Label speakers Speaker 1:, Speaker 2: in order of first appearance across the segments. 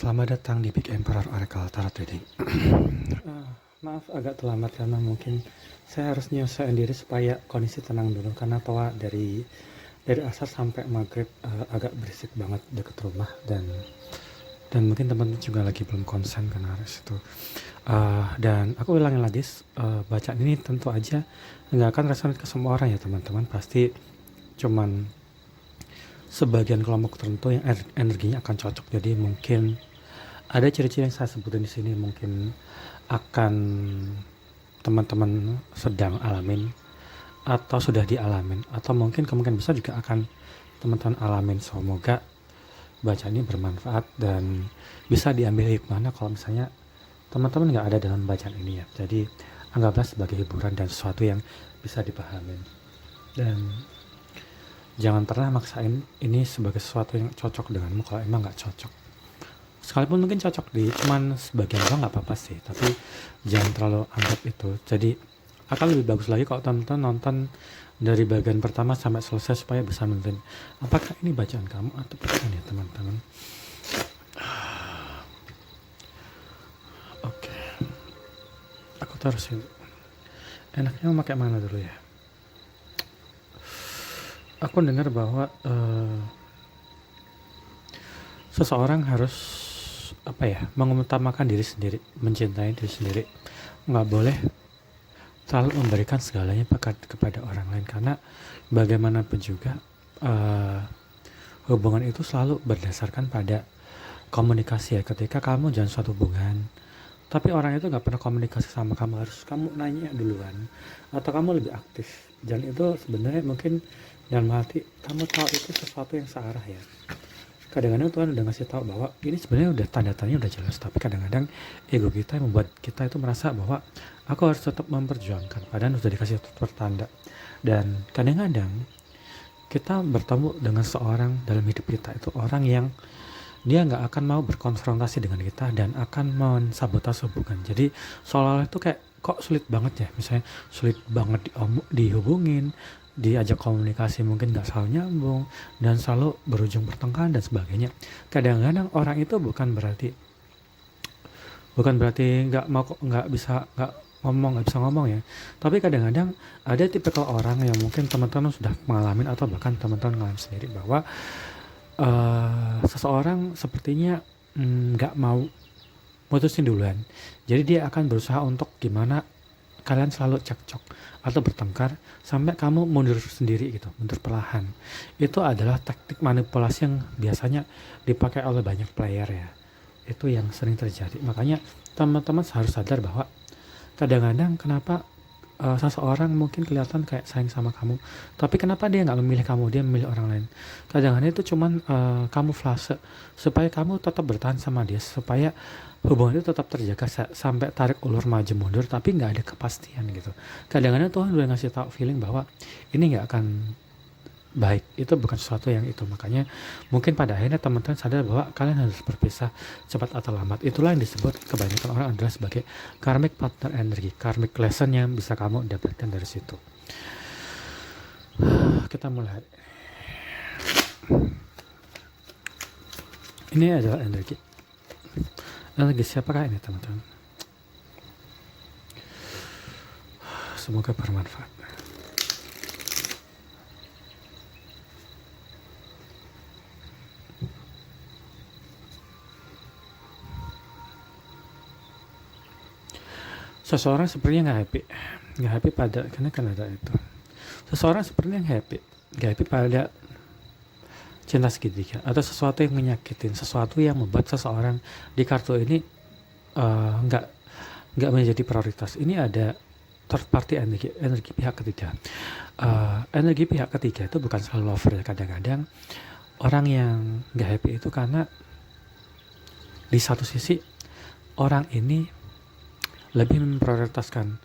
Speaker 1: Selamat datang di Big Emperor Oracle Tarot Reading. Maaf agak terlambat karena mungkin saya harus nyelesain diri supaya kondisi tenang dulu karena bahwa dari asar sampai maghrib agak berisik banget deket rumah dan mungkin teman-teman juga lagi belum konsen karena harus itu. Dan aku ulangin lagi, bacaan ini tentu aja nggak akan resonate ke semua orang ya teman-teman. Pasti cuman sebagian kelompok tertentu yang energinya akan cocok. Jadi mungkin ada ciri-ciri yang saya sebutin di sini mungkin akan teman-teman sedang alamin atau sudah dialamin atau mungkin kemungkinan besar juga akan teman-teman alamin. Semoga bacaan ini bermanfaat dan bisa diambil hikmahnya kalau misalnya teman-teman nggak ada dalam bacaan ini ya. Jadi anggaplah sebagai hiburan dan sesuatu yang bisa dipahamin. Dan jangan pernah maksain ini sebagai sesuatu yang cocok denganmu kalau emang nggak cocok. Sekalipun mungkin cocok di cuman sebagian orang nggak apa-apa sih, tapi jangan terlalu anggap itu. Jadi akan lebih bagus lagi kalau teman-teman nonton dari bagian pertama sampai selesai supaya bisa nonton apakah ini bacaan kamu atau bukan ya teman-teman. Oke, aku terusin. Enaknya pakai mana dulu ya? Aku dengar bahwa seseorang harus mengutamakan diri sendiri, mencintai diri sendiri. Nggak boleh terlalu memberikan segalanya kepada orang lain karena bagaimanapun juga hubungan itu selalu berdasarkan pada komunikasi ya. Ketika kamu jalan suatu hubungan tapi orang itu nggak pernah komunikasi sama kamu, harus kamu nanya duluan atau kamu lebih aktif. Jalan itu sebenarnya mungkin dalam hati kamu tahu itu sesuatu yang searah ya. Kadang-kadang Tuhan udah ngasih tahu bahwa ini sebenarnya udah tanda-tandanya udah jelas, tapi kadang-kadang ego kita yang membuat kita itu merasa bahwa aku harus tetap memperjuangkan padahal sudah dikasih pertanda. Dan kadang-kadang kita bertemu dengan seorang dalam hidup kita itu orang yang dia nggak akan mau berkonfrontasi dengan kita dan akan mensabotase hubungan. Jadi seolah-olah itu kayak kok sulit banget ya, misalnya sulit banget dihubungin, diajak komunikasi mungkin nggak selalu nyambung dan selalu berujung pertengkaran dan sebagainya. Kadang-kadang orang itu bukan berarti nggak bisa ngomong ya, tapi kadang-kadang ada tipikal orang yang mungkin teman-teman sudah mengalami atau bahkan teman-teman mengalami sendiri bahwa seseorang sepertinya nggak mau mutusin duluan. Jadi dia akan berusaha untuk gimana kalian selalu cekcok atau bertengkar sampai kamu mundur sendiri gitu, mundur perlahan. Itu adalah taktik manipulasi yang biasanya dipakai oleh banyak player ya. Itu yang sering terjadi. Makanya teman-teman harus sadar bahwa kadang-kadang kenapa seseorang mungkin kelihatan kayak sayang sama kamu, tapi kenapa dia nggak memilih kamu, dia memilih orang lain. Kadang-kadang itu cuman kamuflase supaya kamu tetap bertahan sama dia, supaya hubungan itu tetap terjaga sampai tarik ulur maju mundur, tapi nggak ada kepastian gitu. Kadang-kadang Tuhan udah ngasih tahu feeling bahwa ini nggak akan baik, itu bukan sesuatu yang itu. Makanya mungkin pada akhirnya teman-teman sadar bahwa kalian harus berpisah cepat atau lambat. Itulah yang disebut kebanyakan orang adalah sebagai karmic partner energi, karmic lesson yang bisa kamu dapatkan dari situ. Kita mulai. Ini adalah energi siapakah ini teman-teman? Semoga bermanfaat. Seseorang sepertinya nggak happy pada karena kan ada itu. Seseorang sepertinya nggak happy pada cinta segitiga atau sesuatu yang menyakitin, sesuatu yang membuat seseorang di kartu ini nggak menjadi prioritas. Ini ada third party energi pihak ketiga. Energi pihak ketiga itu bukan selalu lover ya. Kadang-kadang orang yang nggak happy itu karena di satu sisi orang ini lebih memprioritaskan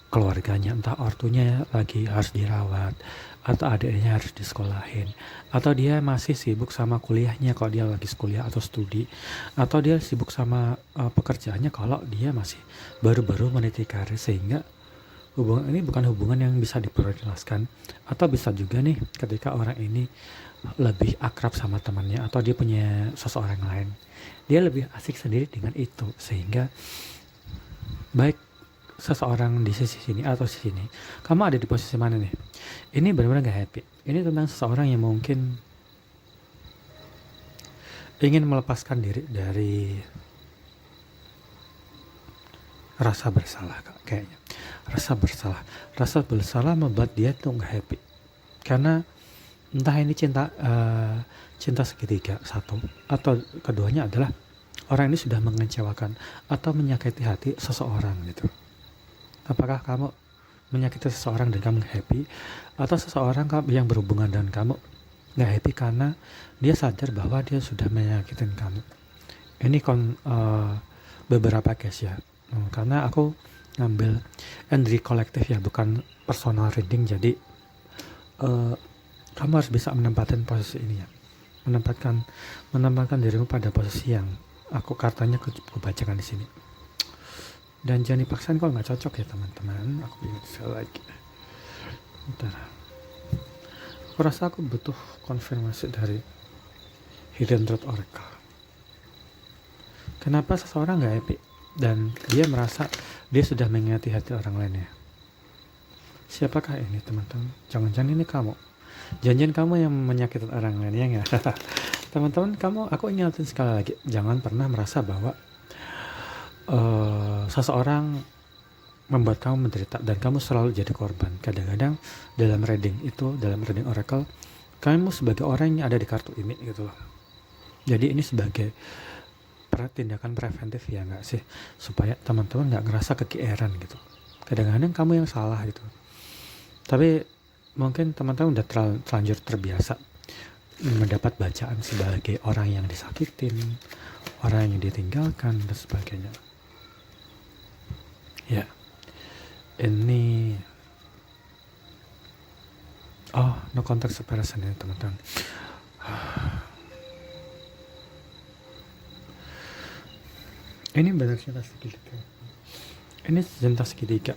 Speaker 1: keluarganya, entah ortunya lagi harus dirawat atau adiknya harus disekolahin, atau dia masih sibuk sama kuliahnya kalau dia lagi kuliah atau studi, atau dia sibuk sama pekerjaannya kalau dia masih baru-baru meniti karir, sehingga hubungan ini bukan hubungan yang bisa diprioritaskan. Atau bisa juga nih ketika orang ini lebih akrab sama temannya atau dia punya seseorang lain, dia lebih asik sendiri dengan itu. Sehingga baik seseorang di sisi sini atau sisi sini, kamu ada di posisi mana nih? Ini benar-benar gak happy. Ini tentang seseorang yang mungkin ingin melepaskan diri dari rasa bersalah, kayaknya. Rasa bersalah membuat dia tuh gak happy. Karena entah ini cinta segitiga satu, atau keduanya adalah orang ini sudah mengecewakan atau menyakiti hati seseorang gitu. Apakah kamu menyakiti seseorang dan kamu happy, atau seseorang yang berhubungan dengan kamu gak happy karena dia sadar bahwa dia sudah menyakitin kamu. Ini beberapa case ya, karena aku ngambil energi kolektif ya, bukan personal reading. Jadi kamu harus bisa menempatkan posisi ini ya, menempatkan dirimu pada posisi yang aku kartanya aku bacakan di sini. Dan jangan dipaksain kalau nggak cocok ya teman-teman. Aku ingin sekali lagi. Bentar. Aku rasa aku butuh konfirmasi dari Hidden Truth Oracle. Kenapa seseorang nggak happy dan dia merasa dia sudah mengingati hati orang lain ya? Siapakah ini teman-teman? Jangan-jangan ini kamu. Janjian kamu yang menyakiti orang lain ya nggak? Teman-teman, aku ingatin sekali lagi, jangan pernah merasa bahwa seseorang membuat kamu menderita dan kamu selalu jadi korban. Kadang-kadang dalam reading oracle, kamu sebagai orang yang ada di kartu ini gitu loh. Jadi ini sebagai tindakan preventif ya nggak sih, supaya teman-teman nggak ngerasa kegeeran gitu. Kadang-kadang kamu yang salah gitu, tapi mungkin teman-teman udah terlanjur terbiasa mendapat bacaan sebagai orang yang disakitin, orang yang ditinggalkan dan sebagainya. Ya, ini no contact separation ya teman-teman. Ini benar cinta segitiga. Ini cinta segitiga.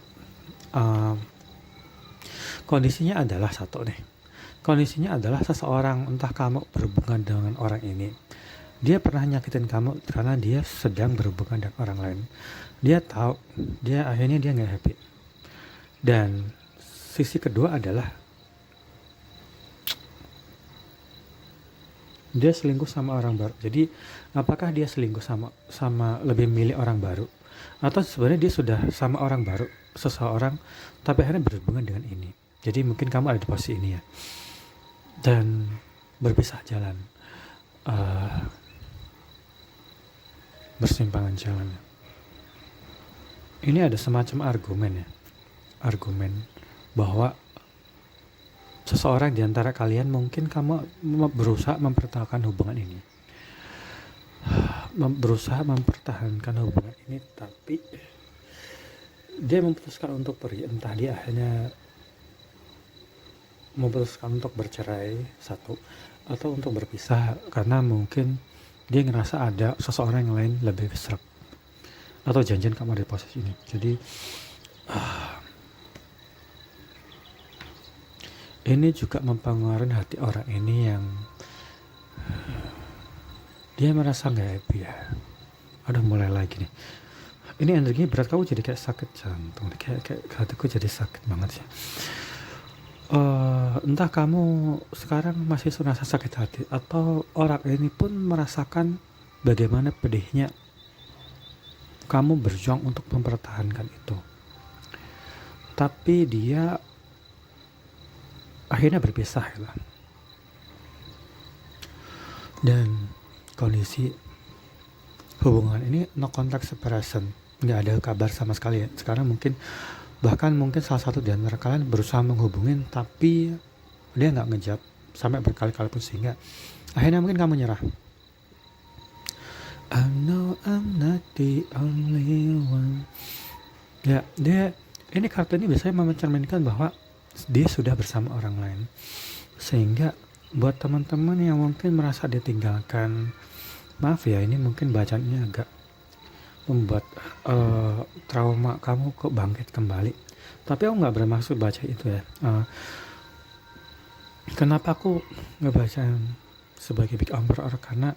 Speaker 1: Kondisinya adalah satu nih. Kondisinya adalah seseorang, entah kamu berhubungan dengan orang ini, dia pernah nyakitin kamu karena dia sedang berhubungan dengan orang lain. Dia tahu, akhirnya dia nggak happy. Dan sisi kedua adalah dia selingkuh sama orang baru. Jadi apakah dia selingkuh sama lebih milih orang baru, atau sebenarnya dia sudah sama orang baru, seseorang, tapi akhirnya berhubungan dengan ini. Jadi mungkin kamu ada di posisi ini ya, dan berpisah jalan, bersimpangan jalan. Ini ada semacam argumen bahwa seseorang di antara kalian, mungkin kamu berusaha mempertahankan hubungan ini, tapi dia memutuskan untuk pergi. Entah dia akhirnya memutuskan untuk bercerai satu, atau untuk berpisah karena mungkin dia ngerasa ada seseorang yang lain lebih serap, atau janjian kamu ada di posisi ini. Jadi ini juga mempengaruhi hati orang ini yang dia merasa nggak happy ya. Aduh, mulai lagi nih. Ini energinya berat, kamu jadi kayak sakit jantung, kayak hatiku jadi sakit banget sih. Entah kamu sekarang masih merasa sakit hati, atau orang ini pun merasakan bagaimana pedihnya kamu berjuang untuk mempertahankan itu, tapi dia akhirnya berpisah ya. Dan kondisi hubungan ini no contact separation, nggak ada kabar sama sekali ya. Sekarang mungkin salah satu di antara kalian berusaha menghubungin, tapi dia nggak ngejawab sampai berkali-kali pun, sehingga akhirnya mungkin kamu nyerah. I know I'm not the only one. Ya, ini kartu ini biasanya mencerminkan bahwa dia sudah bersama orang lain. Sehingga buat teman-teman yang mungkin merasa ditinggalkan, maaf ya, ini mungkin bacanya agak membuat trauma kamu kok bangkit kembali. Tapi aku nggak bermaksud baca itu ya. Kenapa aku ngebaca sebagai big emperor, karena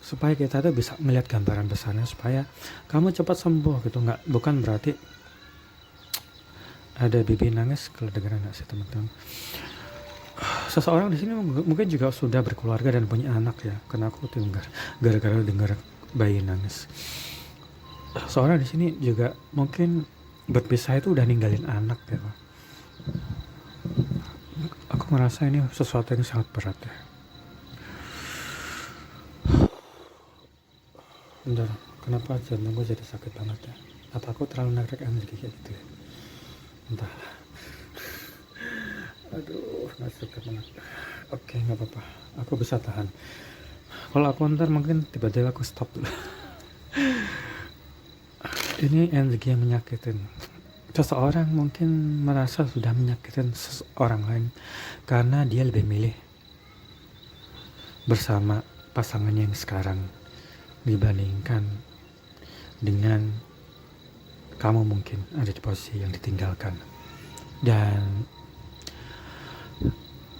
Speaker 1: supaya kita tuh bisa melihat gambaran besarnya, supaya kamu cepat sembuh gitu. Nggak, bukan berarti ada bibi nangis, kalau dengeran nggak sih teman-teman. Seseorang di sini mungkin juga sudah berkeluarga dan punya anak ya, karena aku dengar gara-gara dengar bayi nangis. Seorang di sini juga mungkin berpisah itu udah ninggalin anak ya. Aku merasa ini sesuatu yang sangat berat ya. Bentar, kenapa jantung gue jadi sakit banget ya? Apa aku terlalu narik energi kayak gitu ya? Entahlah. Aduh, nggak suka banget. Oke, nggak apa-apa. Aku bisa tahan. Kalau aku ntar mungkin tiba-tiba aku stop dulu. Ini energi yang menyakitin. Seseorang mungkin merasa sudah menyakitin seseorang lain karena dia lebih milih bersama pasangannya yang sekarang dibandingkan dengan kamu mungkin ada di posisi yang ditinggalkan. Dan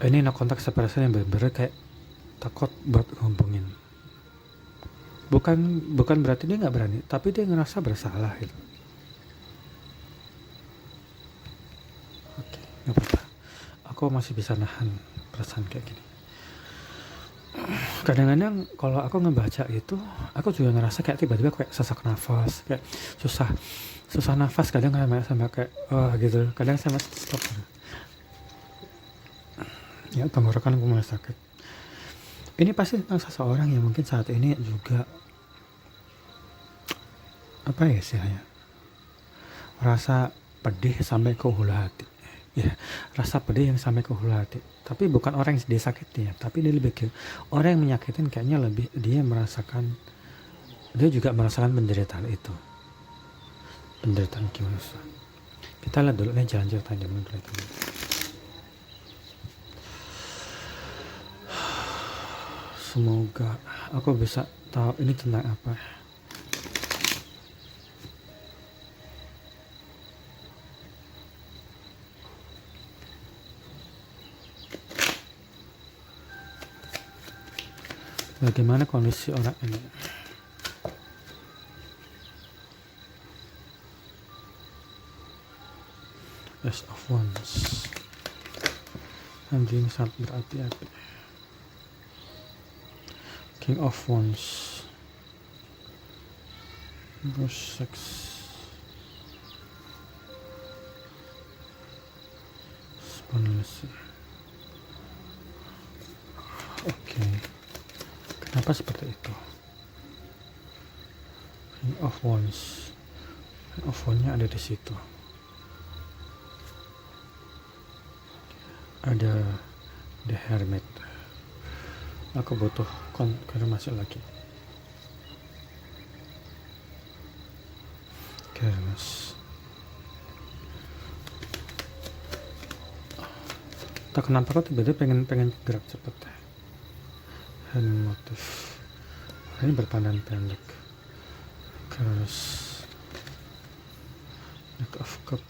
Speaker 1: ini no kontak seperti yang bener-bener kayak takut buat ngomongin. Bukan berarti dia nggak berani, tapi dia ngerasa bersalah gitu. Oke, nggak apa-apa. Aku masih bisa nahan perasaan kayak gini. Kadang-kadang kalau aku ngebaca itu, aku juga ngerasa kayak tiba-tiba kayak sesak nafas, kayak susah nafas. Kadang sampai kayak gitu. Kadang sama stop. Ya, tenggorokan aku mulai sakit. Ini pasti tentang seseorang yang mungkin saat ini juga apa ya istilahnya, rasa pedih sampai ke hulu hati ya, rasa pedih yang sampai ke hulu hati. Tapi bukan orang yang disakiti ya, tapi dia lebih ke orang yang menyakitin. Kayaknya lebih dia juga merasakan penderitaan itu. Penderitaan gimana sih? Kita lihat dulu nih jalan ceritanya dulu. Semoga aku bisa tahu ini tentang apa. Bagaimana kondisi orang ini? Ace of Wands. Anjing sangat berapi-api. King of Wands. Bruce Sex. Sponless. Oke. Kenapa seperti itu? King of Wands. King of Wands-nya ada di situ. Ada The Hermit. Aku butuh konfirmasi lagi. Careless. Tak kenapa kok tiba-tiba pengen gerak cepat. Hand motif. Ini berpandang pendek. Careless. Knight of Cup.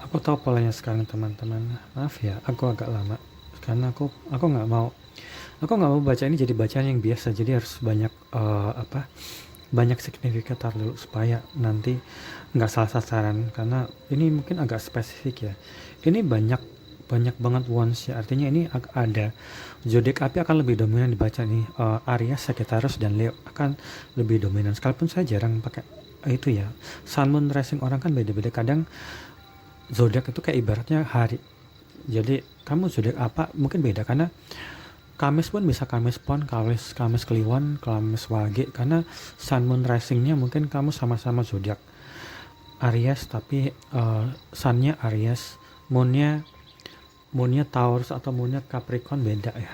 Speaker 1: Aku tahu polanya sekarang teman-teman. Maaf ya, aku agak lama karena aku nggak mau baca ini jadi bacaan yang biasa. Jadi harus banyak signifikan dulu supaya nanti nggak salah sasaran, karena ini mungkin agak spesifik ya. Ini banyak banget wands ya, artinya ini ada zodiak api akan lebih dominan dibaca nih. Aries, Sagittarius dan Leo akan lebih dominan, sekalipun saya jarang pakai itu ya. Sun, Moon, Rising orang kan beda-beda. Kadang zodiak itu kayak ibaratnya hari, jadi kamu zodiak apa mungkin beda, karena Kamis pun bisa Kamis Pon, Kamis Kliwon, Kamis Wage, karena Sun, Moon, Rising-nya mungkin kamu sama-sama zodiak Aries, tapi Sun-nya Aries, Moon-nya Taurus atau Moon-nya Capricorn, beda ya.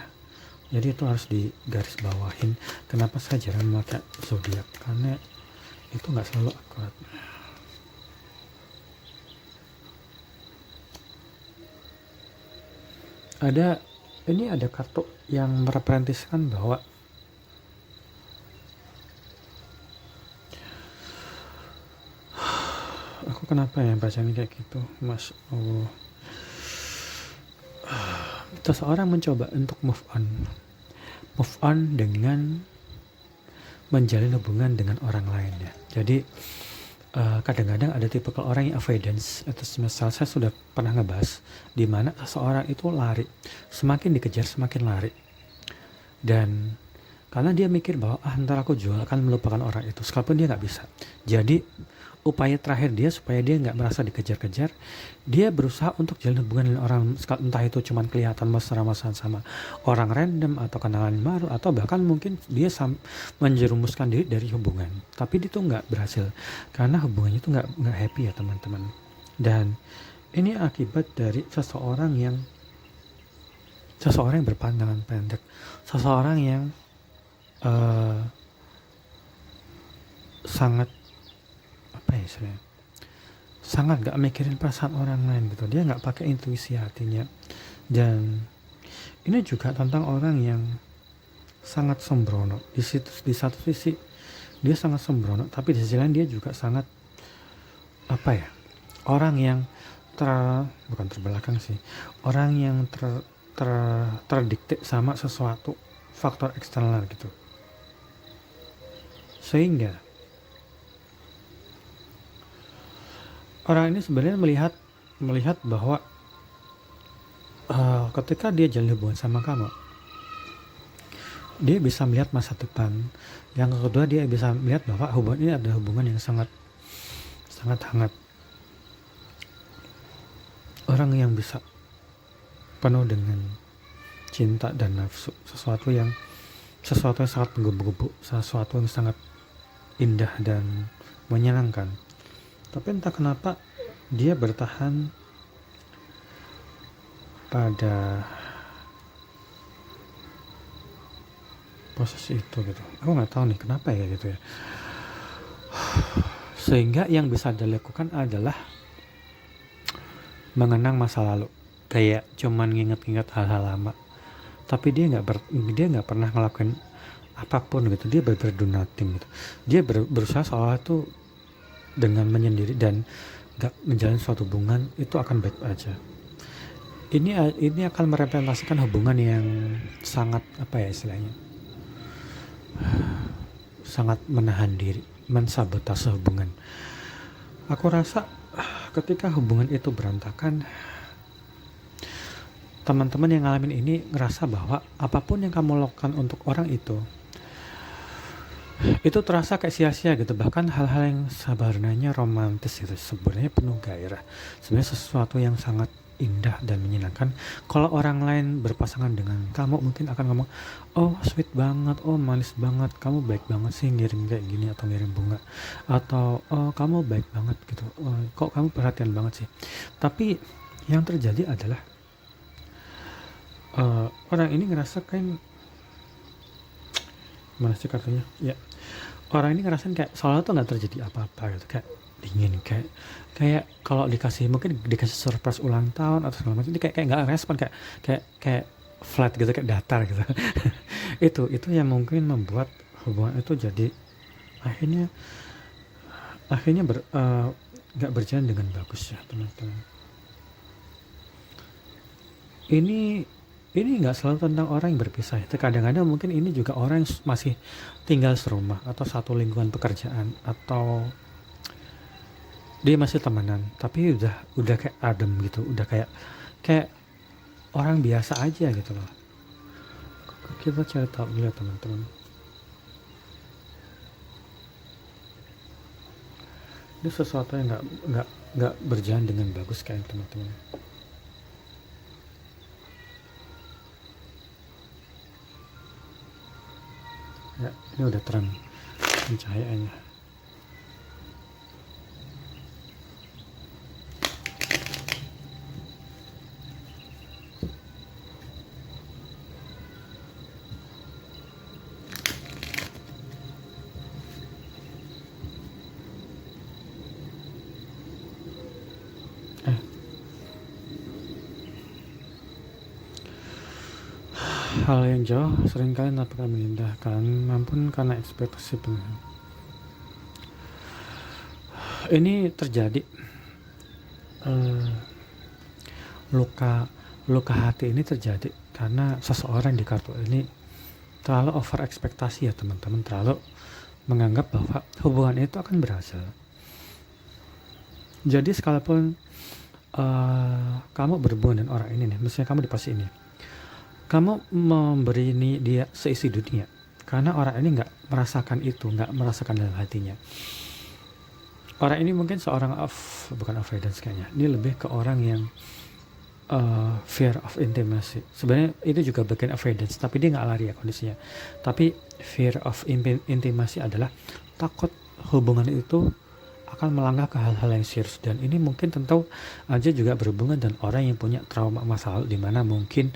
Speaker 1: Jadi itu harus digaris bawahin. Kenapa saya jarang memakai zodiak, karena itu nggak selalu akurat. ada ini ada kartu yang merepresentasikan bahwa aku kenapa ya bacanya kayak gitu, Mas? Oh, seseorang mencoba untuk move on dengan menjalin hubungan dengan orang lain ya. Jadi kadang-kadang ada tipe orang yang avoidance, atau misal saya sudah pernah ngebahas di mana seseorang itu lari, semakin dikejar semakin lari, dan karena dia mikir bahwa ntar aku juga akan melupakan orang itu, sekalipun dia nggak bisa. Jadi upaya terakhir dia supaya dia nggak merasa dikejar-kejar, dia berusaha untuk jalin hubungan dengan orang, entah itu cuman kelihatan mesra-mesraan sama orang random atau kenalan baru, atau bahkan mungkin dia menjerumuskan diri dari hubungan, tapi dia tuh nggak berhasil karena hubungannya itu nggak happy ya teman-teman. Dan ini akibat dari seseorang yang berpandangan pendek, seseorang yang sangat apa ya istilahnya, sangat gak mikirin perasaan orang lain gitu. Dia gak pakai intuisi hatinya. Dan ini juga tentang orang yang sangat sembrono. Di satu sisi dia sangat sembrono, tapi di sisi lain dia juga sangat apa ya, orang yang bukan terbelakang sih, orang yang terdikte sama sesuatu faktor eksternal gitu, sehingga orang ini sebenarnya melihat bahwa ketika dia jalin hubungan sama kamu, dia bisa melihat masa depan. Yang kedua, dia bisa melihat bahwa hubungan ini adalah hubungan yang sangat hangat. Orang yang bisa penuh dengan cinta dan nafsu, sesuatu yang sangat menggebu-gebu, sesuatu yang sangat indah dan menyenangkan. Tapi entah kenapa dia bertahan pada posisi itu gitu. Aku nggak tahu nih kenapa ya gitu ya. Sehingga yang bisa dilakukan adalah mengenang masa lalu, kayak cuman nginget-nginget hal-hal lama. Tapi dia nggak pernah ngelakuin apapun gitu. Dia do nothing gitu. Dia berusaha seolah itu dengan menyendiri dan gak menjalin suatu hubungan itu akan baik aja. Ini akan merepresentasikan hubungan yang sangat apa ya istilahnya, sangat menahan diri, mensabotase hubungan. Aku rasa ketika hubungan itu berantakan, teman-teman yang ngalamin ini ngerasa bahwa apapun yang kamu lakukan untuk orang itu terasa kayak sia-sia gitu. Bahkan hal-hal yang sebenarnya romantis itu sebenarnya penuh gairah, sebenarnya sesuatu yang sangat indah dan menyenangkan. Kalau orang lain berpasangan dengan kamu mungkin akan ngomong, oh sweet banget, oh manis banget, kamu baik banget sih ngirim kayak gini atau ngirim bunga, atau oh kamu baik banget gitu, oh, kok kamu perhatian banget sih. Tapi yang terjadi adalah orang ini ngerasa kan, mana sih kartunya ya, orang ini ngerasain kayak soalnya tuh nggak terjadi apa-apa gitu, kayak dingin, kayak kalau mungkin dikasih surprise ulang tahun atau segala macam, ini kayak nggak respon, kayak flat gitu, kayak datar gitu. itu yang mungkin membuat hubungan itu jadi akhirnya nggak berjalan dengan bagus ya teman-teman. Ini nggak selalu tentang orang yang berpisah. Kadang-kadang mungkin ini juga orang yang masih tinggal serumah atau satu lingkungan pekerjaan, atau dia masih temenan tapi udah kayak adem gitu, udah kayak orang biasa aja gitu loh. Kita cari tahu dulu ya teman-teman. Ini sesuatu yang nggak berjalan dengan bagus kayak teman-teman. Ya, ini udah terang pencahayaannya. Hal yang jauh seringkali nampak mengindahkan, namun karena ekspektasi penuh. Ini terjadi luka hati ini terjadi karena seseorang di kartu ini terlalu over ekspektasi ya teman-teman, terlalu menganggap bahwa hubungan itu akan berhasil. Jadi sekalipun kamu berhubungan dengan orang ini nih, misalnya kamu di posisi ini, kamu memberi dia seisi dunia, karena orang ini nggak merasakan itu, nggak merasakan dalam hatinya. Orang ini mungkin seorang bukan avoidance kayaknya, ini lebih ke orang yang fear of intimacy. Sebenarnya itu juga bagian avoidance, tapi dia nggak lari ya kondisinya. Tapi fear of intimacy adalah takut hubungan itu akan melangkah ke hal-hal yang serius, dan ini mungkin tentu aja juga berhubungan dengan orang yang punya trauma masa lalu, di mana mungkin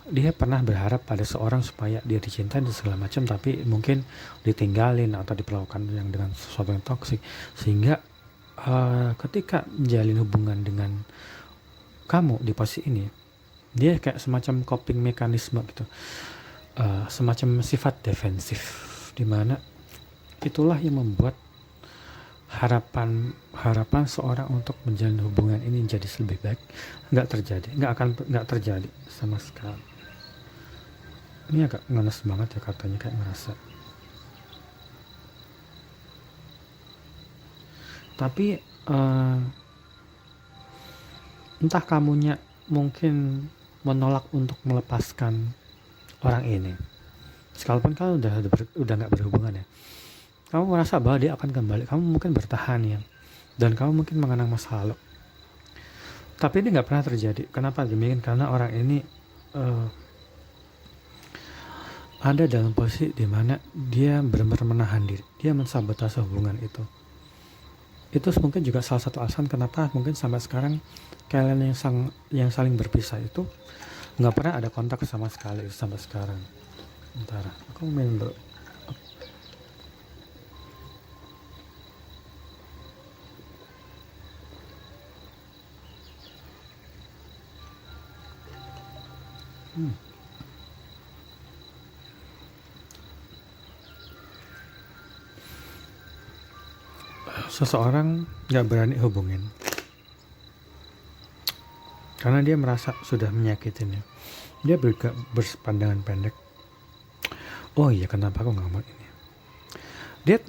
Speaker 1: dia pernah berharap pada seorang supaya dia dicintai dan segala macam, tapi mungkin ditinggalin atau diperlakukan yang dengan sesuatu yang toksik, sehingga ketika menjalin hubungan dengan kamu di posisi ini, dia kayak semacam coping mekanisme gitu, semacam sifat defensif, dimana itulah yang membuat harapan seorang untuk menjalin hubungan ini jadi lebih baik nggak terjadi sama sekali. Ini agak ngenes banget ya katanya, kayak ngerasa. Tapi entah kamunya mungkin menolak untuk melepaskan orang ini, sekalipun kamu udah nggak berhubungan ya, kamu merasa bahwa dia akan kembali, kamu mungkin bertahan ya, dan kamu mungkin mengenang masa lalu, tapi ini nggak pernah terjadi. Kenapa demikian? Karena orang ini ada dalam posisi di mana dia benar-benar menahan diri, dia mensabotase hubungan itu. Itu mungkin juga salah satu alasan kenapa mungkin sampai sekarang kalian yang saling berpisah itu nggak pernah ada kontak sama sekali sampai sekarang. Bentar, aku main dulu. Seseorang nggak berani hubungin karena dia merasa sudah menyakitinnya. Dia berpandangan pendek. Oh iya, kenapa aku nggak mau ini? Dia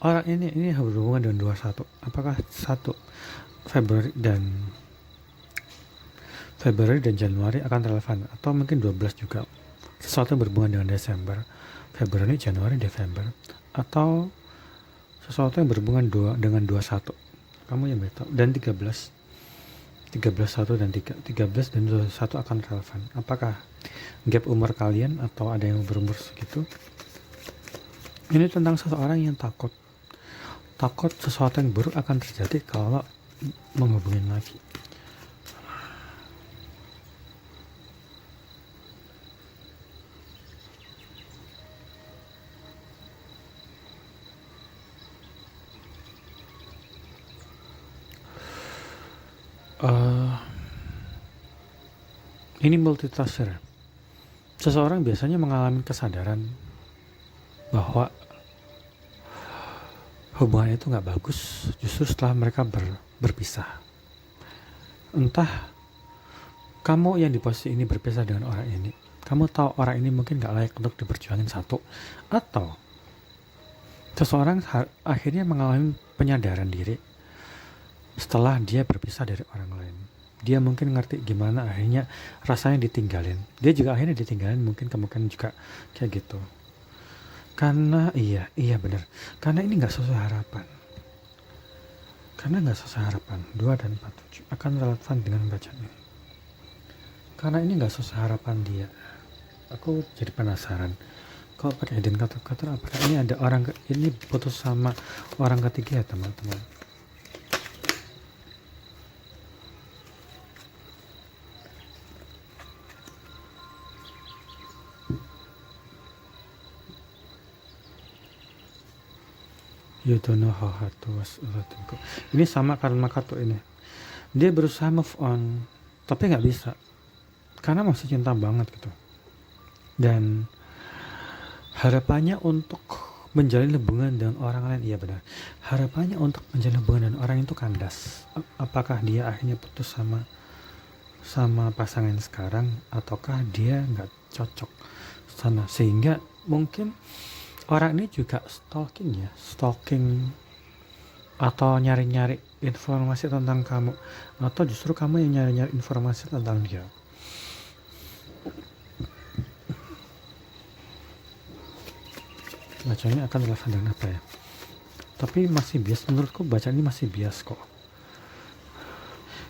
Speaker 1: orang ini berhubungan dengan 21. Apakah 1 Februari dan Januari akan relevan, atau mungkin 12 juga, sesuatu yang berhubungan dengan Desember, Februari, Januari, Desember, atau sesuatu yang berhubungan dengan 21, kamu yang betul, dan 13 1 dan 13 dan 21 akan relevan. Apakah gap umur kalian atau ada yang berumur segitu? Ini tentang seseorang yang takut sesuatu yang buruk akan terjadi kalau menghubungin lagi. Ini multitasker. Seseorang biasanya mengalami kesadaran bahwa hubungan itu nggak bagus justru setelah mereka berpisah. Entah kamu yang di posisi ini berpisah dengan orang ini, kamu tahu orang ini mungkin nggak layak untuk diperjuangin satu, atau seseorang akhirnya mengalami penyadaran diri setelah dia berpisah dari orang lain. Dia mungkin ngerti gimana akhirnya rasanya ditinggalin. Dia juga akhirnya ditinggalin, mungkin kemungkinan juga kayak gitu. Karena iya benar. Karena ini nggak sesuai harapan. 2 dan 4 7 akan relevan dengan bacaan ini. Karena ini nggak sesuai harapan dia. Aku jadi penasaran. Kalau pakai hidden kata-kata, apakah ini ada orang ini putus sama orang ketiga ya teman-teman? You don't know how hard to was letting go. Ini sama karena kartu ini. Dia berusaha move on, tapi nggak bisa. Karena masih cinta banget gitu. Dan harapannya untuk menjalin hubungan dengan orang lain, iya benar. Harapannya untuk menjalin hubungan dengan orang itu kandas. Apakah dia akhirnya putus sama pasangan sekarang, ataukah dia nggak cocok sana, sehingga mungkin orang ini juga stalking atau nyari-nyari informasi tentang kamu, atau justru kamu yang nyari-nyari informasi tentang dia. Bacanya akan relevan dengan apa ya? Tapi masih bias, menurutku bacaan ini masih bias kok.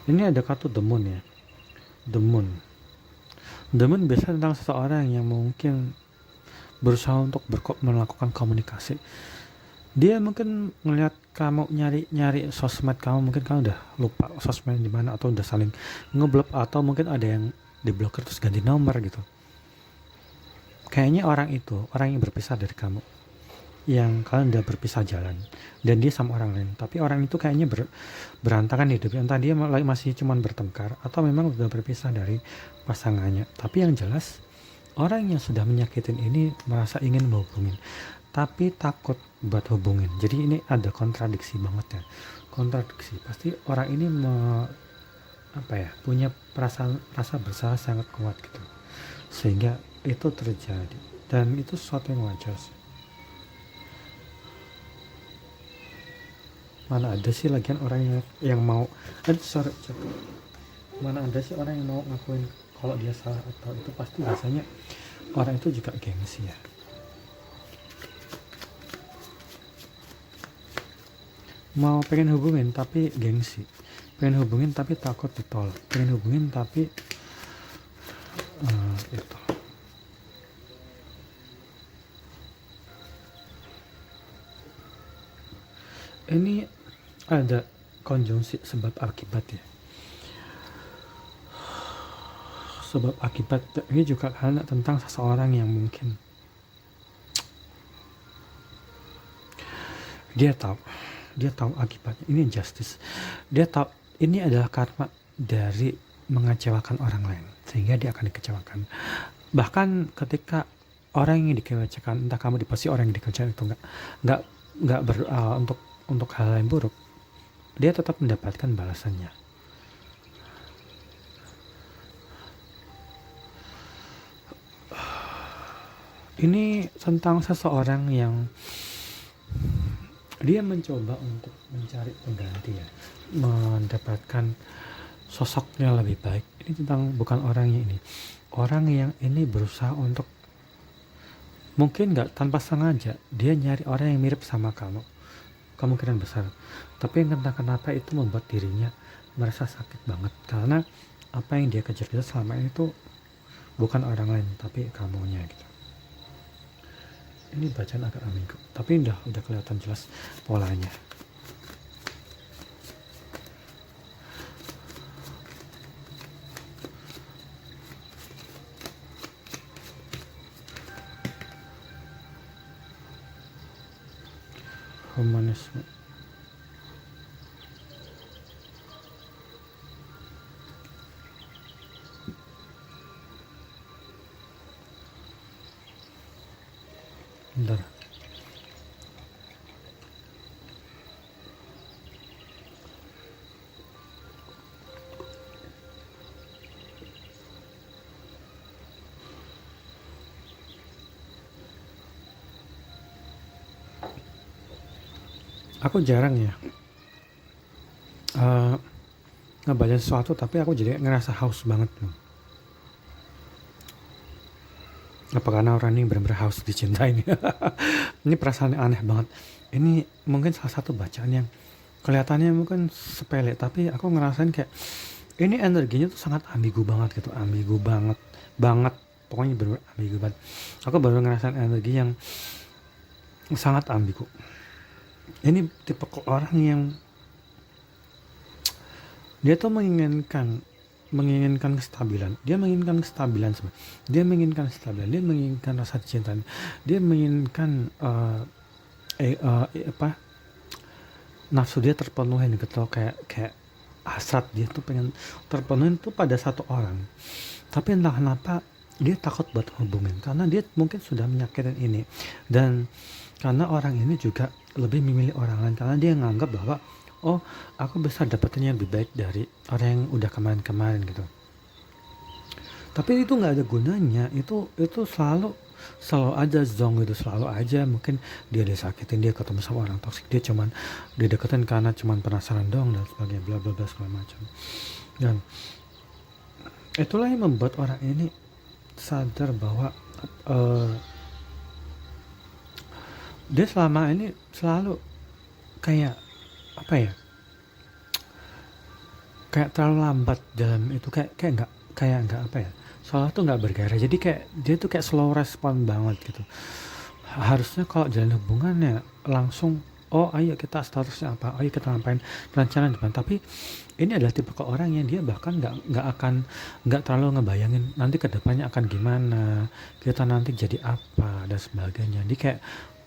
Speaker 1: Ini ada kartu The Moon ya. The Moon biasa tentang seseorang yang mungkin berusaha untuk melakukan komunikasi. Dia mungkin melihat kamu nyari sosmed kamu, mungkin kamu udah lupa sosmed di mana, atau udah saling ngeblok, atau mungkin ada yang diblokir terus ganti nomor gitu. Kayaknya orang yang berpisah dari kamu, yang kalian udah berpisah jalan, dan dia sama orang lain. Tapi orang itu kayaknya berantakan hidupnya, entah dia masih cuman bertengkar atau memang udah berpisah dari pasangannya. Tapi yang jelas orang yang sudah menyakitin ini merasa ingin menghubungin, tapi takut buat hubungin. Jadi ini ada kontradiksi banget ya. Kontradiksi. Pasti orang ini punya rasa bersalah sangat kuat gitu. Sehingga itu terjadi. Dan itu sesuatu yang wajar sih. Mana ada sih lagian orang yang mau mana ada sih orang yang mau ngakuin kalau dia salah, atau itu pasti biasanya orang itu juga gengsi ya. Mau pengen hubungin tapi gengsi, pengen hubungin tapi takut ditolak, pengen hubungin tapi itu. Ini ada konjungsi sebab akibat ya. Sebab akibat ini juga karena tentang seseorang yang mungkin dia tahu akibatnya, ini justice. Dia tahu ini adalah karma dari mengecewakan orang lain, sehingga dia akan dikecewakan. Bahkan ketika orang yang dikecewakan, entah kamu pasti orang yang dikecewakan itu nggak berdoa untuk hal yang buruk, dia tetap mendapatkan balasannya. Ini tentang seseorang yang dia mencoba untuk mencari pengganti ya, mendapatkan sosoknya lebih baik. Ini tentang bukan orangnya ini. Orang yang ini berusaha untuk, mungkin nggak tanpa sengaja, dia nyari orang yang mirip sama kamu. Kemungkinan besar. Tapi entah kenapa itu membuat dirinya merasa sakit banget. Karena apa yang dia kejar selama ini tuh bukan orang lain, tapi kamunya gitu. Ini bacaan agak ambigu, tapi udah kelihatan jelas polanya. Humanisme. Bentar. Aku jarang ya ngebaca sesuatu, tapi aku jadi ngerasa haus banget tuh. Apa karena orang ini benar-benar haus dicintai? Ini perasaan yang aneh banget. Ini mungkin salah satu bacaan yang kelihatannya mungkin sepele, tapi aku ngerasain kayak ini energinya tuh sangat ambigu banget gitu, ambigu banget, pokoknya benar-benar ambigu banget. Aku baru ngerasain energi yang sangat ambigu. Ini tipe orang yang dia tuh menginginkan kestabilan. Dia menginginkan kestabilan dia menginginkan rasa cinta, dia menginginkan nafsu dia terpenuhi gitu, kayak hasrat dia tuh pengen terpenuhi tuh pada satu orang. Tapi entah kenapa dia takut buat hubungin karena dia mungkin sudah menyakitin ini, dan karena orang ini juga lebih memilih orang lain karena dia nganggap bahwa oh aku bisa dapetin yang lebih baik dari orang yang udah kemarin-kemarin gitu. Tapi itu nggak ada gunanya, itu selalu aja zong gitu, selalu aja mungkin dia disakitin, dia ketemu sama orang toksik, dia cuman dideketin karena cuman penasaran doang dan sebagainya, bla bla bla segala macam. Dan itulah yang membuat orang ini sadar bahwa eh, dia selama ini selalu kayak apa ya, kayak terlalu lambat dalam itu, kayak nggak apa ya, soalnya tuh nggak bergairah, jadi kayak dia tuh kayak slow respon banget gitu. Harusnya kalau jalan hubungannya langsung, oh ayo kita statusnya apa, ayo kita ngapain, rencana depan. Tapi ini adalah tipe ke orang yang dia bahkan nggak terlalu ngebayangin nanti kedepannya akan gimana, kita nanti jadi apa dan sebagainya. Dia kayak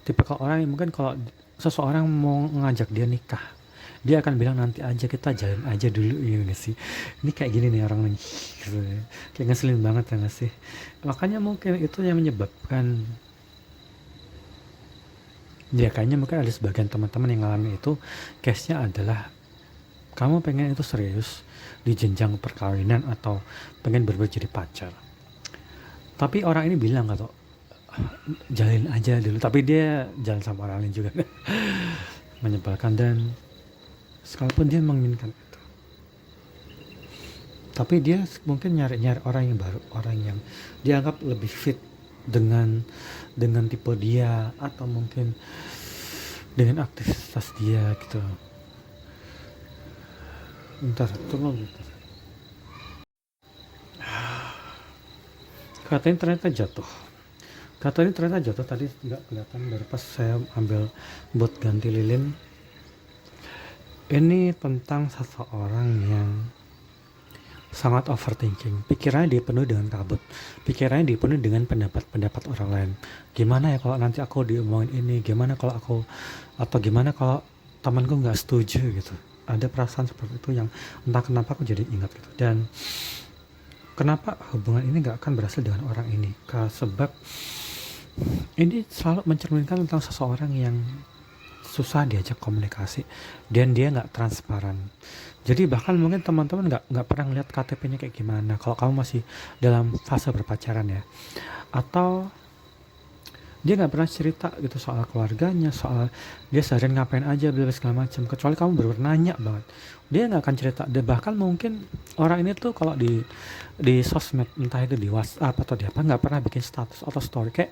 Speaker 1: tipe ke orang yang mungkin kalau seseorang mau ngajak dia nikah, dia akan bilang nanti aja, kita jalan aja dulu, ya nggak sih. Ini kayak gini nih orang nih gitu ya. Kayak ngeselin banget ya nggak sih. Makanya mungkin itu yang menyebabkan, ya kayaknya mungkin ada sebagian teman-teman yang ngalamin itu, case-nya adalah kamu pengen itu serius di jenjang perkawinan atau pengen berubah jadi pacar. Tapi orang ini bilang atau jalin aja dulu, tapi dia jalan sama orang lain juga. Menyebalkan, dan sekalipun dia menginginkan itu, tapi dia mungkin nyari-nyari orang yang baru, orang yang dianggap lebih fit dengan tipe dia atau mungkin dengan aktivitas dia gitu. Bentar, tunggu bentar. Katanya ternyata jatuh tadi, nggak kelihatan baru pas saya ambil buat ganti lilin. Ini tentang seseorang yang sangat overthinking, pikirannya dipenuhi dengan kabut, pikirannya dipenuhi dengan pendapat-pendapat orang lain. Gimana ya kalau nanti aku diomongin ini, gimana kalau aku, atau gimana kalau temanku nggak setuju gitu. Ada perasaan seperti itu yang entah kenapa aku jadi ingat gitu. Dan kenapa hubungan ini nggak akan berhasil dengan orang ini, sebab ini selalu mencerminkan tentang seseorang yang susah diajak komunikasi dan dia nggak transparan. Jadi bahkan mungkin teman-teman nggak pernah ngeliat KTP-nya kayak gimana kalau kamu masih dalam fase berpacaran ya, atau dia nggak pernah cerita gitu soal keluarganya, soal dia seharian ngapain aja, bla segala macam, kecuali kamu baru nanya banget, dia nggak akan cerita. Dan bahkan mungkin orang ini tuh kalau di sosmed, entah itu di WhatsApp atau di apa, nggak pernah bikin status atau story, kayak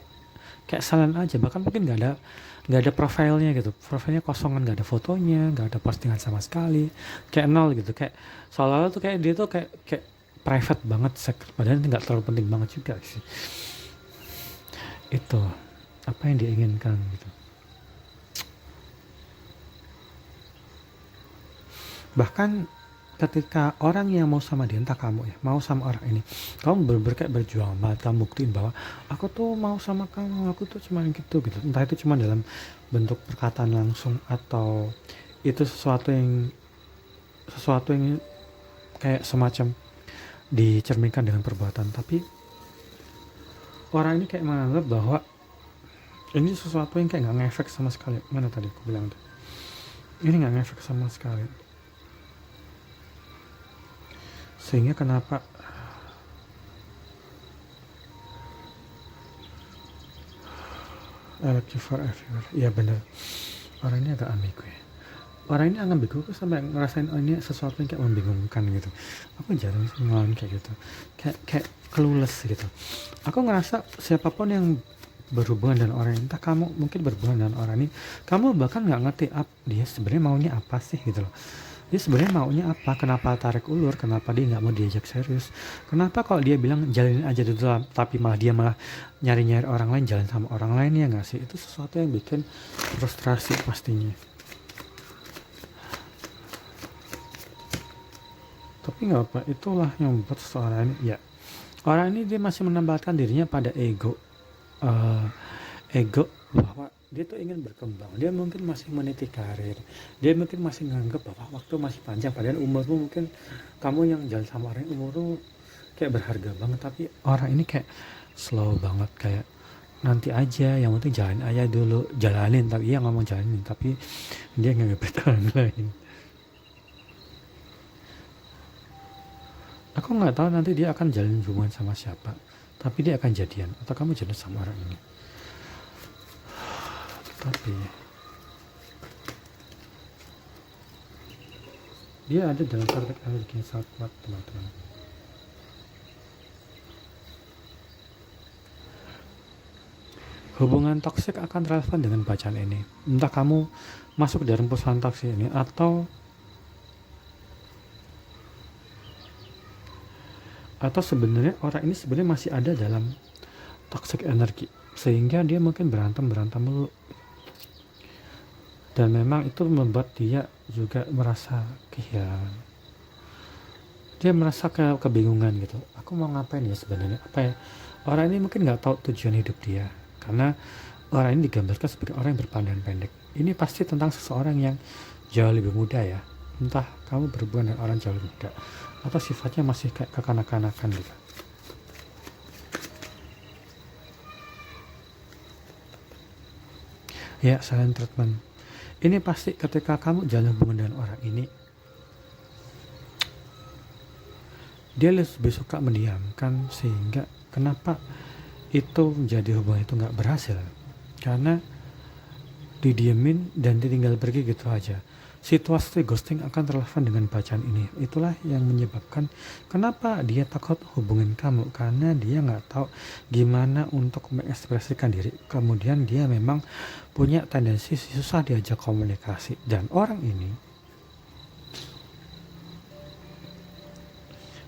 Speaker 1: silent aja, bahkan mungkin nggak ada profilnya gitu, profilnya kosongan, nggak ada fotonya, nggak ada postingan sama sekali, kayak nol gitu, kayak seolah-olah tuh kayak dia tuh kayak private banget, secret, padahal nggak terlalu penting banget juga sih. Itu apa yang dia inginkan gitu. Bahkan ketika orang yang mau sama dia, entah kamu ya, mau sama orang ini, kamu kayak berjuang banget, kamu buktiin bahwa aku tuh mau sama kamu, aku tuh cuma gitu, entah itu cuma dalam bentuk perkataan langsung atau itu sesuatu yang kayak semacam dicerminkan dengan perbuatan. Tapi orang ini kayak menganggap bahwa ini sesuatu yang kayak nggak ngefek sama sekali. Mana tadi aku bilang tuh, ini nggak ngefek sama sekali. Sehingga kenapa I love you forever. Ya benar, orang ini agak ambigu ya. Orang ini agak ambigu, aku sampai ngerasain ini sesuatu yang kayak membingungkan gitu. Aku jarang sih ngalamin kayak gitu, kayak clueless gitu. Aku ngerasa siapapun yang berhubungan dengan orang ini, entah kamu mungkin berhubungan dengan orang ini, kamu bahkan nggak ngerti dia sebenarnya maunya apa sih gitu loh. Dia sebenarnya maunya apa, kenapa tarik ulur, kenapa dia nggak mau diajak serius, kenapa kalau dia bilang jalanin aja dulu tapi dia malah nyari-nyari orang lain, jalan sama orang lain, ya nggak sih. Itu sesuatu yang bikin frustrasi pastinya. Tapi nggak apa, itulah yang membuat seseorang ini, ya orang ini dia masih menempatkan dirinya pada ego bahwa dia tuh ingin berkembang, dia mungkin masih meniti karir, dia mungkin masih nganggap bahwa waktu masih panjang, padahal umurmu mungkin, kamu yang jalan sama orang umurmu kayak berharga banget, tapi orang ini kayak slow banget, kayak nanti aja, yang penting jalanin aja dulu, jalanin, tapi iya ngomong jalanin, tapi dia nggak ngepet orang lain. Aku nggak tahu nanti dia akan jalin hubungan sama siapa, tapi dia akan jadian, atau kamu jadian sama orang ini. Tapi dia ada dalam target energi yang sangat kuat, teman-teman. Hubungan toksik akan relevan dengan bacaan ini. Entah kamu masuk dalam pusaran toksik ini, atau sebenarnya orang ini sebenarnya masih ada dalam toxic energi, sehingga dia mungkin berantem dulu, dan memang itu membuat dia juga merasa kehilangan. Dia merasa kebingungan gitu, aku mau ngapain ya sebenarnya, apa ya. Orang ini mungkin nggak tahu tujuan hidup dia, karena orang ini digambarkan sebagai orang yang berpandangan pendek. Ini pasti tentang seseorang yang jauh lebih muda ya, entah kamu berhubungan dengan orang jauh lebih muda, atau sifatnya masih kayak kekanak-kanakan gitu. Ya, silent treatment. Ini pasti ketika kamu jalan hubungan dengan orang ini, dia lebih suka mendiamkan, sehingga kenapa itu menjadi hubungan itu nggak berhasil, karena didiemin dan ditinggal pergi gitu aja. Situasi ghosting akan relevan dengan bacaan ini. Itulah yang menyebabkan kenapa dia takut hubungin kamu, karena dia nggak tahu gimana untuk mengekspresikan diri. Kemudian dia memang punya tendensi susah diajak komunikasi, dan orang ini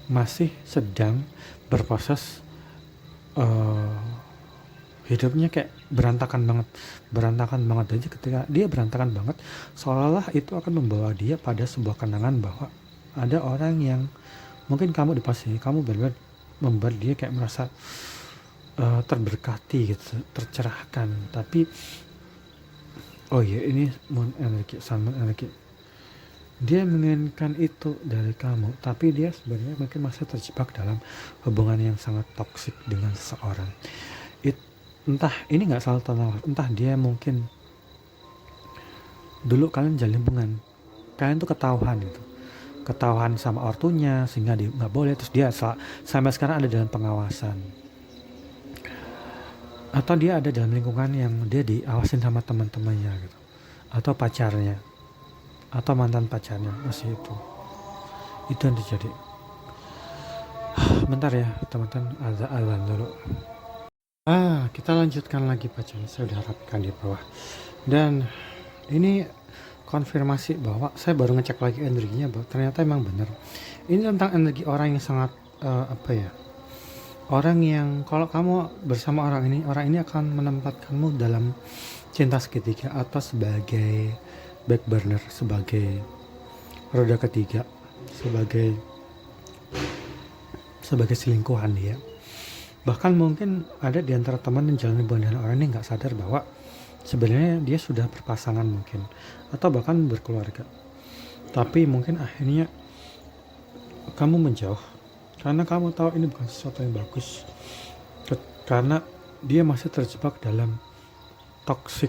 Speaker 1: masih sedang berproses hidupnya kayak berantakan banget aja. Ketika dia berantakan banget, seolah-olah itu akan membawa dia pada sebuah kenangan bahwa ada orang yang mungkin kamu di pas ini, kamu benar-benar membuat dia kayak merasa terberkati gitu, tercerahkan. Tapi oh iya, ini moon energi, sun energi, dia menginginkan itu dari kamu, tapi dia sebenarnya mungkin masih terjebak dalam hubungan yang sangat toksik dengan seseorang. Entah ini nggak salah tentang, entah dia mungkin dulu kalian jalin hubungan, kalian tuh ketahuan sama ortunya, sehingga dia nggak boleh, terus dia sampai sekarang ada dalam pengawasan, atau dia ada dalam lingkungan yang dia diawasin sama teman-temannya gitu, atau pacarnya, atau mantan pacarnya, masih itu yang terjadi. Bentar ya teman-teman, ada azan dulu. Kita lanjutkan lagi bacaan. Saya udah rapikan di bawah, dan ini konfirmasi bahwa saya baru ngecek lagi energinya, bahwa ternyata emang benar. Ini tentang energi orang yang sangat orang yang kalau kamu bersama orang ini akan menempatkanmu dalam cinta segitiga, atau sebagai back burner, sebagai roda ketiga, sebagai selingkuhan dia. Bahkan mungkin ada di antara teman yang jalan hubungan dengan orang ini nggak sadar bahwa sebenarnya dia sudah berpasangan mungkin, atau bahkan berkeluarga. Tapi mungkin akhirnya kamu menjauh karena kamu tahu ini bukan sesuatu yang bagus, karena dia masih terjebak dalam toxic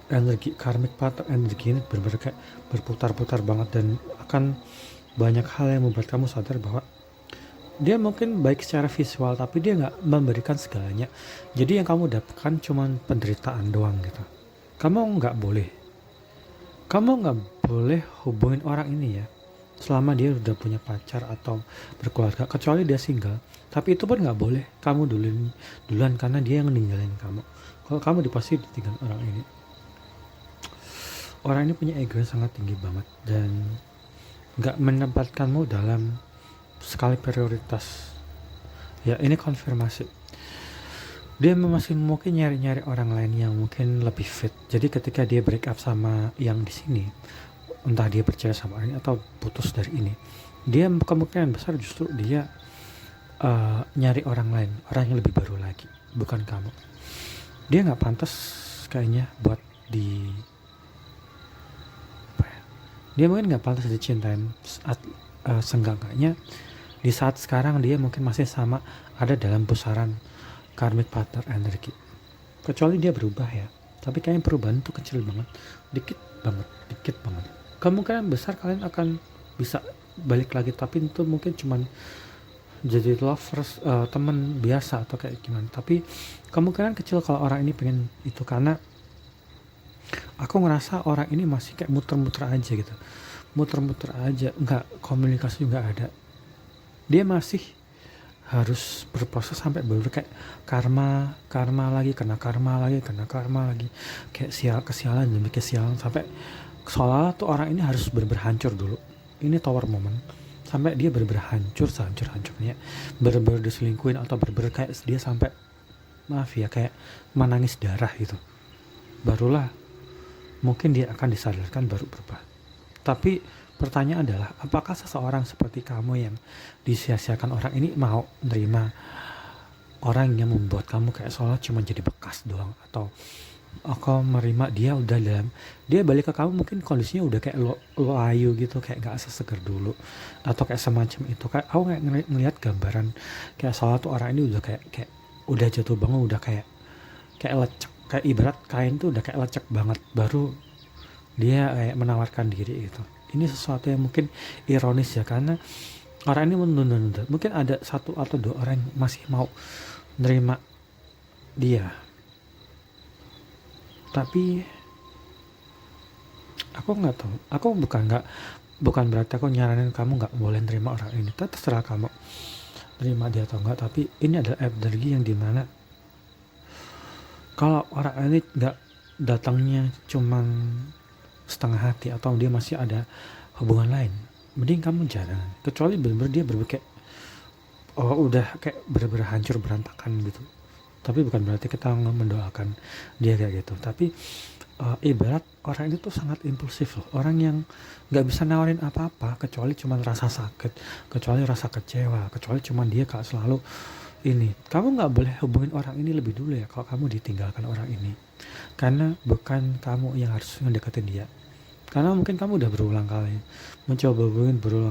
Speaker 1: energi, karmic pattern energi ini benar-benar kayak berputar-putar banget, dan akan banyak hal yang membuat kamu sadar bahwa dia mungkin baik secara visual, tapi dia nggak memberikan segalanya. Jadi yang kamu dapatkan cuma penderitaan doang gitu. Kamu nggak boleh hubungin orang ini ya, selama dia udah punya pacar atau berkeluarga, kecuali dia single. Tapi itu pun nggak boleh kamu duluan, karena dia yang ninggalin kamu. Kalau kamu pasti ditinggal orang ini. Orang ini punya ego yang sangat tinggi banget, dan nggak menempatkanmu dalam sekali prioritas ya. Ini konfirmasi, dia masih mungkin nyari orang lain yang mungkin lebih fit. Jadi ketika dia break up sama yang di sini, entah dia percaya sama ini atau putus dari ini, dia kemungkinan besar justru dia nyari orang lain, orang yang lebih baru lagi, bukan kamu. Dia nggak pantas kayaknya buat dia mungkin nggak pantas dicintain. Seenggak-enggaknya di saat sekarang dia mungkin masih sama ada dalam pusaran karmic partner energi. Kecuali dia berubah ya, tapi kayaknya perubahan itu kecil banget, dikit banget. Kemungkinan besar kalian akan bisa balik lagi, tapi itu mungkin cuman jadi lovers, teman biasa atau kayak gimana. Tapi kemungkinan kecil kalau orang ini pengen itu, karena aku ngerasa orang ini masih kayak muter-muter aja gitu, nggak komunikasi juga ada. Dia masih harus berproses sampai bener kayak karma lagi, kena karma lagi, kayak kesialan demi kesialan, sampai seolah tuh orang ini harus bener-bener hancur dulu. Ini tower moment sampai dia bener-bener hancurnya, bener-bener diselingkuhin atau bener-bener kayak dia sampai maaf ya kayak menangis darah gitu, barulah mungkin dia akan disadarkan baru berubah. Tapi pertanyaan adalah, apakah seseorang seperti kamu yang disia-siakan orang ini mau menerima orang yang membuat kamu kayak seolah cuma jadi bekas doang, atau aku menerima dia udah dia balik ke kamu mungkin kondisinya udah kayak lo ayu gitu, kayak gak seseger dulu atau kayak semacam itu. Kayak aku kayak ngelihat gambaran kayak seolah tuh orang ini udah kayak udah jatuh bangun, udah kayak lecek, kayak ibarat kain tuh udah kayak lecek banget, baru dia kayak menawarkan diri gitu. Ini sesuatu yang mungkin ironis ya, karena orang ini menunda-nunda. Mungkin ada satu atau dua orang yang masih mau nerima dia, tapi aku nggak tahu. Aku bukan berarti aku nyaranin kamu nggak boleh nerima orang ini. Terserah kamu nerima dia atau enggak. Tapi ini adalah energi yang dimana kalau orang ini nggak datangnya cuman setengah hati atau dia masih ada hubungan lain, mending kamu jangan. Kecuali benar-benar dia kayak udah kayak benar-benar hancur berantakan gitu. Tapi bukan berarti kita mendoakan dia kayak gitu. Tapi ibarat orang itu tuh sangat impulsif loh, orang yang nggak bisa nawarin apa-apa kecuali cuman rasa sakit, kecuali rasa kecewa, kecuali cuman dia kayak selalu ini. Kamu nggak boleh hubungin orang ini lebih dulu ya kalau kamu ditinggalkan orang ini, karena bukan kamu yang harus mendekatin dia. Karena mungkin kamu udah berulang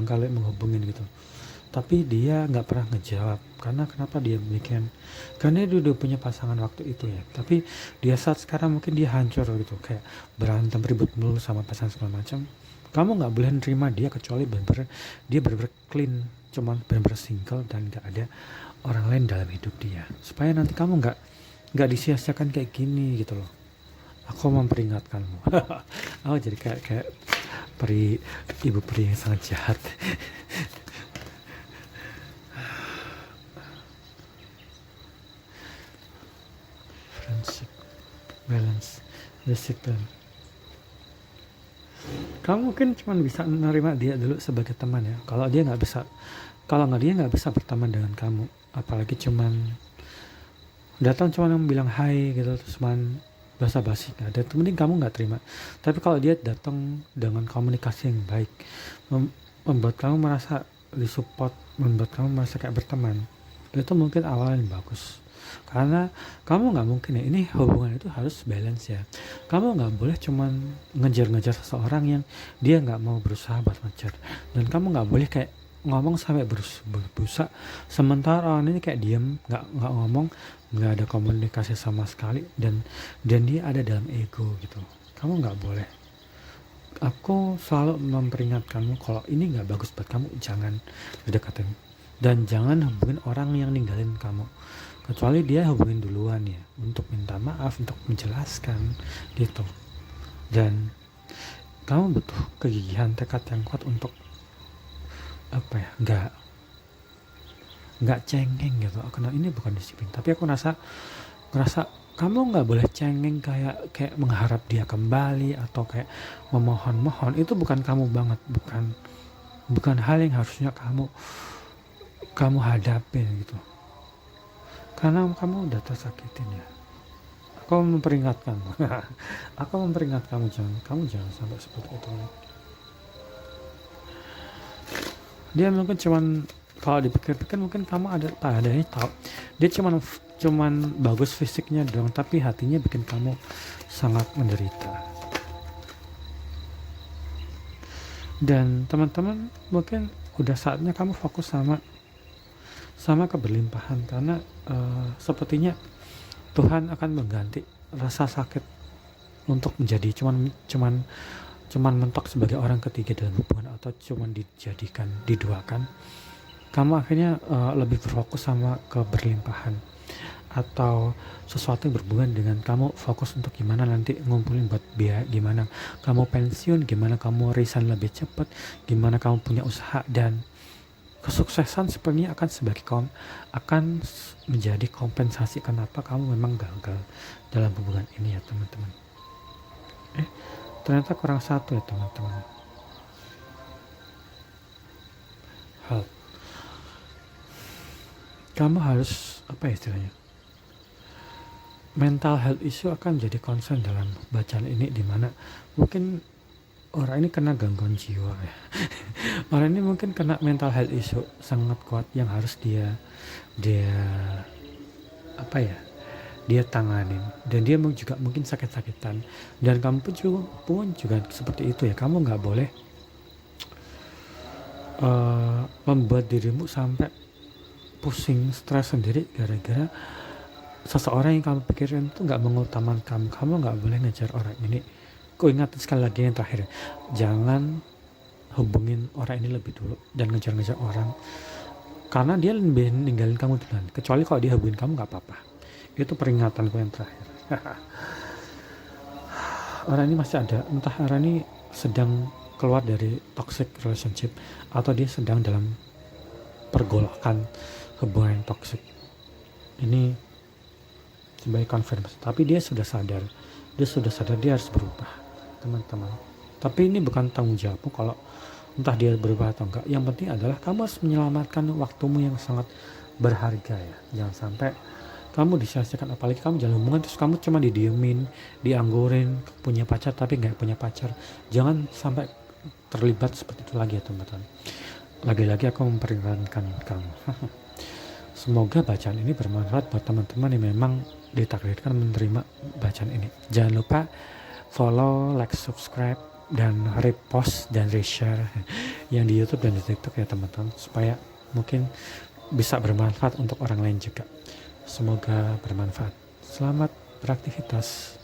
Speaker 1: kali menghubungin gitu, tapi dia nggak pernah ngejawab. Karena kenapa dia demikian? Karena dia udah punya pasangan waktu itu ya, tapi dia saat sekarang mungkin dia hancur gitu, kayak berantem ribut mulu sama pasangan segala macam. Kamu nggak boleh nerima dia kecuali bener-bener dia bener-bener clean, cuman bener-bener single dan nggak ada orang lain dalam hidup dia, supaya nanti kamu nggak disia-siakan kayak gini gitu loh. Aku memperingatkanmu. Aku jadi kayak ibu peri yang sangat jahat. Friendship, balance, disiplin. Kamu mungkin cuma bisa menerima dia dulu sebagai teman ya. Kalau dia nggak bisa berteman dengan kamu, apalagi cuman datang cuman bilang hai gitu, terus cuman basa-basi nggak ada, mending kamu nggak terima. Tapi kalau dia datang dengan komunikasi yang baik, membuat kamu merasa disupport, membuat kamu merasa kayak berteman, itu mungkin awalnya yang bagus. Karena kamu nggak mungkin ya, ini hubungan itu harus balance ya. Kamu nggak boleh cuman ngejar-ngejar seseorang yang dia nggak mau berusaha buat ngejar, dan kamu nggak boleh kayak ngomong sampai berbusa sementara orang ini kayak diem, nggak ngomong, nggak ada komunikasi sama sekali, dan dia ada dalam ego gitu. Kamu nggak boleh. Aku selalu memperingatkanmu kalau ini nggak bagus buat kamu, jangan deketin dan jangan hubungin orang yang ninggalin kamu, kecuali dia hubungin duluan ya, untuk minta maaf, untuk menjelaskan gitu. Dan kamu butuh kegigihan, tekad yang kuat untuk apa ya, nggak cengeng gitu. Karena ini bukan disiplin, tapi aku ngerasa kamu nggak boleh cengeng kayak mengharap dia kembali atau kayak memohon. Itu bukan kamu banget, bukan hal yang harusnya kamu hadapin gitu, karena kamu udah tersakitin ya. Aku memperingatkan kamu jangan sampai seperti itu. Dia mungkin kalau dipikir-pikir mungkin kamu adanya tahu dia cuman bagus fisiknya doang, tapi hatinya bikin kamu sangat menderita. Dan teman-teman, mungkin udah saatnya kamu fokus sama sama keberlimpahan, karena sepertinya Tuhan akan mengganti rasa sakit untuk menjadi cuman mentok sebagai orang ketiga dalam hubungan, atau cuman diduakan. Kamu akhirnya lebih berfokus sama keberlimpahan, atau sesuatu yang berhubungan dengan kamu fokus untuk gimana nanti ngumpulin buat biaya, gimana kamu pensiun, gimana kamu resign lebih cepat, gimana kamu punya usaha, dan kesuksesan sepertinya akan menjadi kompensasi kenapa kamu memang gagal dalam hubungan ini ya teman-teman. Ternyata kurang satu ya teman-teman. Hal kamu harus apa ya istilahnya, mental health issue akan menjadi concern dalam bacaan ini, dimana mungkin orang ini kena gangguan jiwa ya. Orang ini mungkin kena mental health issue sangat kuat yang harus dia apa ya, dia tanganin, dan dia juga mungkin sakit-sakitan, dan kamu pun juga seperti itu ya. Kamu nggak boleh membuat dirimu sampai pusing, stres sendiri gara-gara seseorang yang kamu pikirin itu nggak mengutamakan kamu. Nggak boleh ngejar orang ini. Aku ingat sekali lagi yang terakhir, jangan hubungin orang ini lebih dulu dan ngejar-ngejar orang, karena dia lebih ninggalin kamu duluan. Kecuali kalau dia hubungin kamu nggak apa-apa. Itu peringatanku yang terakhir. Orang ini masih ada, entah orang ini sedang keluar dari toxic relationship atau dia sedang dalam pergolakan hubungan yang toxic. Ini sebagai konfirmasi, tapi dia sudah sadar dia harus berubah teman-teman. Tapi ini bukan tanggung jawabmu kalau entah dia berubah atau enggak. Yang penting adalah kamu harus menyelamatkan waktumu yang sangat berharga ya. Jangan sampai kamu disia-siakan, apalagi kamu jalan hubungan terus kamu cuma didiemin, dianggurin, punya pacar tapi nggak punya pacar. Jangan sampai terlibat seperti itu lagi ya teman-teman. Lagi-lagi aku memperingatkan kamu. Semoga bacaan ini bermanfaat buat teman-teman yang memang ditakdirkan menerima bacaan ini. Jangan lupa follow, like, subscribe, dan repost dan reshare yang di YouTube dan di TikTok ya teman-teman, supaya mungkin bisa bermanfaat untuk orang lain juga. Semoga bermanfaat. Selamat beraktivitas.